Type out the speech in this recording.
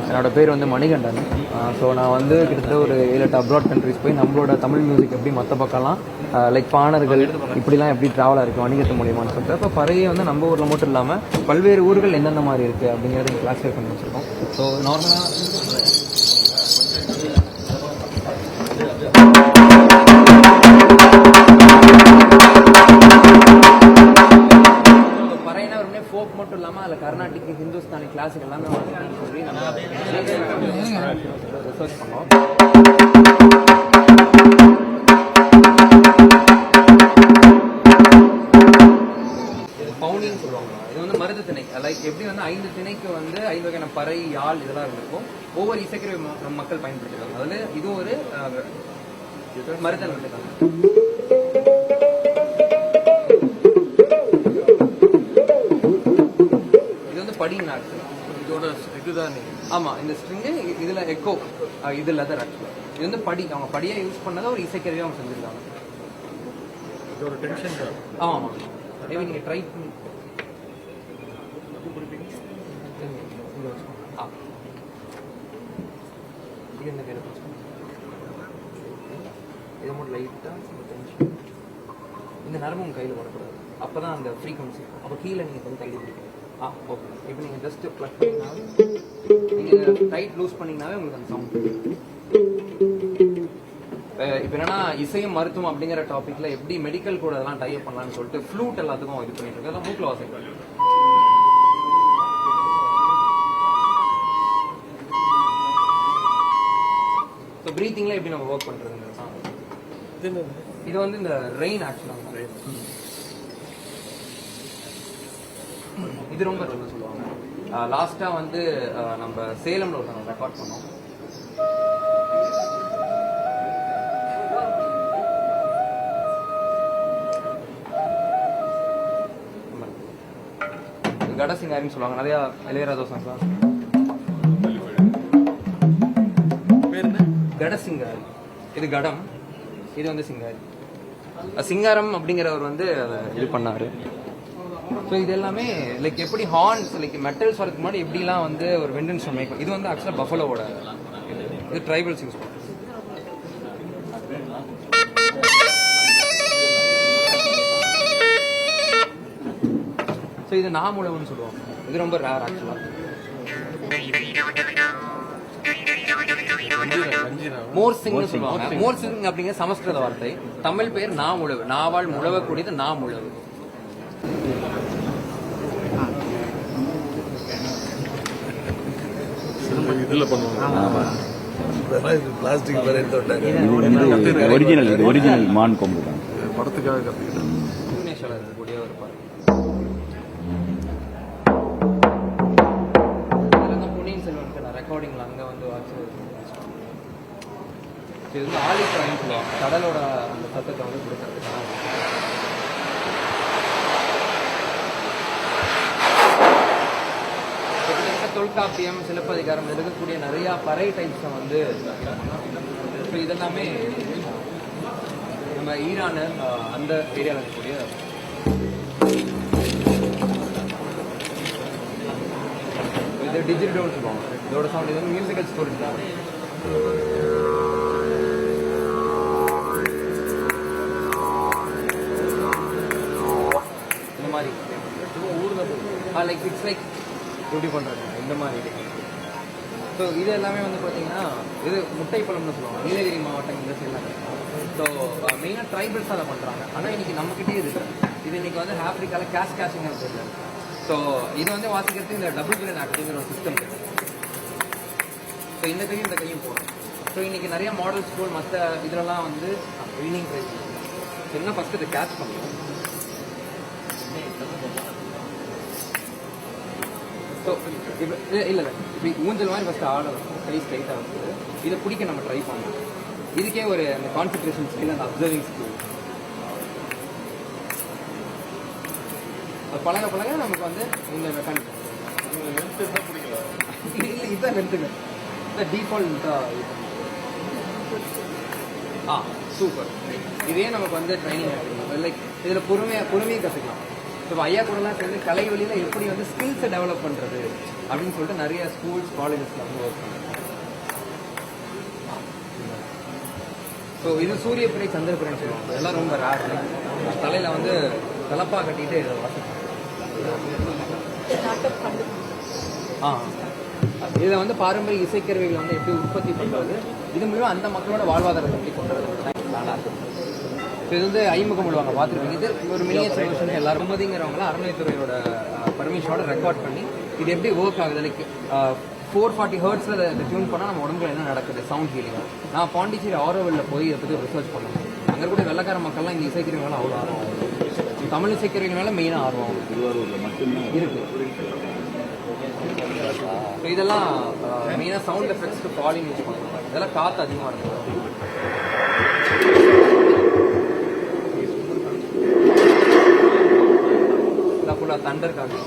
என்னோட பேர் வந்து மணிகண்டன். ஸோ நான் வந்து கிட்டத்தட்ட ஒரு 7-8 அப்ராட் கண்ட்ரிஸ் போய் நம்மளோட தமிழ் மியூசிக் எப்படி மற்ற பக்கம்லாம் லைக் பாணர்கள் இப்படிலாம் எப்படி ட்ராவலாக இருக்குது வணிகத்து மூலியமானு சொல்லிட்டு. அப்போ பறையை வந்து நம்ம ஊரில் மட்டும் இல்லாமல் பல்வேறு ஊர்கள் எந்தெந்த மாதிரி இருக்குது அப்படிங்கிறத கிளாஸிஃபை பண்ணி வச்சுருக்கோம். ஸோ நார்மலாக ஃபோக் மட்டும் இல்லாமல் அதில் கர்நாடிக், ஹிந்துஸ்தானி, கிளாசிக் எல்லாமே சொல்லி நம்ம ரிசர்ச் பண்ணோம். பவுனின்னு சொல்லுவாங்க. இது வந்து மருது திணை. லைக் எப்படி வந்து 5 திணைக்கு வந்து 5 வகையான பறை, யாழ் இதெல்லாம் இருந்திருக்கும். ஒவ்வொரு இசைக்கருவி நம்ம மக்கள் பயன்படுத்திருக்காங்க. அதில் இது ஒரு மருதன் விட்டுருக்காங்க. படிங்க ஆக்சுவலாக இதோட இதுதான். ஆமாம், இந்த ஸ்ட்ரிங்கு இதில் எக்கோ இது லெதர் ஆக்சுவலாக. இது வந்து படி அவங்க படியாக யூஸ் பண்ணதை ஒரு இசைக்கருவியாக அவங்க செஞ்சுருக்காங்க. இதோட டென்ஷன். ஆமாம், மேபி நீங்கள் ட்ரை பண்ணி இது என்ன கையில் இதை மட்டும் லைட்டாக டென்ஷன். இந்த நரம்பு உங்கள் கையில் வரக்கூடாது. அப்போ தான் அந்த ஃப்ரீக்வன்சி. அப்போ கீழே நீங்கள் கொஞ்சம் தள்ளி பிடிக்கணும். ஓகே. இப்போ நீங்கள் ஜஸ்ட் ப்ளக் பண்ணிங்கனாவே நீங்கள் டைட் லூஸ் பண்ணிங்கனாவே உங்களுக்கு அந்த சவுண்ட். இப்போ என்னன்னா இசையும் மருத்துவம் அப்படிங்கிற டாப்பிக்ல எப்படி மெடிக்கல் கூட அதெல்லாம் டைப் பண்ணலாம்னு சொல்லிட்டு ஃப்ளூட் எல்லாத்துக்கும் இது பண்ணிட்டு இருக்கு. அதெல்லாம் மூக்கில் வாசிக்கும். ஸோ ப்ரீத்திங்ல எப்படி நம்ம ஒர்க் பண்ணுறதுங்க. இது வந்து இந்த ரெயின் ஆக்சுவலாக இது ரொம்ப சொல்ல சொல்லுவாங்க. லாஸ்டா வந்து நம்ம சேலம்ல ஒருத்தவங்க ரெக்கார்ட் பண்ணோம். கடசிங்காரின்னு சொல்லுவாங்க. நிறைய இளையராஜா சாங்ஸ். கடசிங்காரி. இது கடம், இது வந்து சிங்காரி. சிங்காரம் அப்படிங்கிறவர் வந்து அதை இது பண்ணாரு. ஸோ இது எல்லாமே லைக் எப்படி ஹார்ன்ஸ் லைக் மெட்டல்ஸ் வரதுக்கு முன்னாடி எப்படிலாம் வந்து ஒரு விண்ட் இன்ஸ்ட்ருமெண்ட் மேக். இது வந்து ஆக்சுவலாக பஃபலோவோட இது ட்ரைபல்ஸ் யூஸ் பண்ணுறது. ஸோ இது நாமுழவுன்னு சொல்லுவாங்க. இது ரொம்ப ரேர் ஆக்சுவலாக. மோர்சிங்னு சொல்லுவாங்க. மோர்சிங் அப்படிங்கிற சமஸ்கிருத வார்த்தை. தமிழ் பெயர் நாமுழவு. நாவால் முழவக்கூடியது நாமுழவு. இதுல பண்ணுவாங்க. பிளாஸ்டிக் வேற எடுத்து விட்டாங்க. ஒரிஜினல் மான் கொம்பு தான் படத்துக்காக கத்துக்கிட்டேன். இருக்கக்கூடிய ஒரு பொன்னியின் செல்வன் ரெக்கார்டிங்ல அங்க வந்து வாட்ச். இது வந்து ஆலிப்ரான்னு சொல்லுவாங்க. கடலோட அந்த சத்தத்தை வந்து கொடுக்கறதுக்காக. தொல்காப்பியம், சிலப்பதிகாரம் இருக்கக்கூடிய நிறைய பறை டைப்ஸை வந்து இதெல்லாமே நம்ம ஈரானு அந்த ஏரியாவில் இருக்கக்கூடிய இது டிஜிட்டல்னு சொல்லுவாங்க. இதோட சவுண்ட் இது வந்து மியூசிக்கல் ஸ்டோரேஜ் தான். இந்த மாதிரி லைக் இட்ஸ் லைக் எப்படி பண்ணுறது இந்த மாதிரி. ஸோ இது எல்லாமே வந்து பார்த்தீங்கன்னா இது முட்டை பழம்னு சொல்லுவாங்க. நீலகிரி மாவட்டம் இந்த சைட்லாம். ஸோ மெயினாக ட்ரைபல்ஸ் அதை பண்ணுறாங்க. ஆனால் இன்னைக்கு நம்மக்கிட்டே இருக்குது. இது இன்னைக்கு வந்து ஆஃப்ரிக்காவில் கேஷிங் தெரியல. ஸோ இது வந்து வாசிக்கிறதுக்கு இந்த டபுள் பிளேன் ஆக்டிங்கிற ஒரு சிஸ்டம் இருக்குது. ஸோ இந்த கையும் இந்த கையும் போடும். ஸோ இன்னைக்கு நிறைய மாடல் ஸ்கூல் மற்ற இதிலலாம் வந்து ட்ரைனிங் ட்ரை பண்ணுவோம். என்ன ஃபஸ்ட்டு இதை கேட்ச் பண்ணுவோம். ஸோ இப்போ இல்லை இப்படி ஊஞ்சல் மாதிரி ஃபஸ்ட்டு ஆடணும். கை ஸ்ட்ரைட்டாக வந்து இதை பிடிக்க நம்ம ட்ரை பண்ணணும். இதுக்கே ஒரு அந்த கான்சன்ட்ரேஷன் ஸ்கில், அந்த அப்சர்விங் ஸ்கில் பழக பழக நமக்கு வந்து இந்த மெக்கானிக் பிடிக்கல. இல்லை இதுதான் லென்த்துங்க. இந்த டிஃபால்ட்டாக சூப்பர். இதே நமக்கு வந்து ட்ரைனிங் ஆகிடும். லைக் இதில் பொறுமையை கற்றுக்கலாம். ஸோ ஸோ ஐயா கூடலாம் சேர்ந்து கலை வழியில் எப்படி வந்து ஸ்கில்ஸை டெவலப் பண்ணுறது அப்படின்னு சொல்லிட்டு நிறைய ஸ்கூல்ஸ் காலேஜஸ்ல வந்து ஒர்க் பண்ணுறோம். ஸோ இது சூரியப்பிரை சந்திரப்பிரைன்னு சொல்லுவாங்க. இதெல்லாம் ரொம்ப ரேர். தலையில் வந்து தலப்பா கட்டிட்டு இதை வாசிப்பாங்க. இதை வந்து பாரம்பரிய இசைக்கருவிகளை வந்து எப்படி உற்பத்தி பண்ணுறது, இது மூலமா அந்த மக்களோட வாழ்வாதாரத்தை எப்படி கொண்டு வரது நல்லா இருக்கும். ஸோ இது வந்து ஐமுகம் விடுவாங்க பார்த்துருப்பீங்க. இது ஒரு மினியேச்சர் வெர்ஷன் எல்லாரும் மதிங்கிறவங்கள அறநிலைத்துறையோட பர்மிஷனோட ரெக்கார்ட் பண்ணி இது எப்படி ஒர்க் ஆகுது. லைக் 440 ஹெர்ட்ஸில் அதை டியூன் பண்ணால் நம்ம உடம்புல என்ன நடக்குது, சவுண்ட் ஹீலிங். நான் பாண்டிச்சேரி ஆரோவில்ல போய் இதை பற்றி ரிசர்ச் பண்ணேன். அங்கே கூட வெள்ளக்கார மக்கள்லாம் இந்த இசைக்கருவிகளால் அவ்வளோ ஆர்வம், தமிழ் இசைக்கருவிகளால மெயினாக ஆர்வம் இருக்கு. ஸோ இதெல்லாம் மெயினாக சவுண்ட் எஃபெக்ட்ஸ்க்கு ஃபாலிங் யூஸ் பண்ணுவாங்க. இதெல்லாம் காற்று அதிகமாக இருக்கும். ஃபுல்லாக தண்டர் காற்று.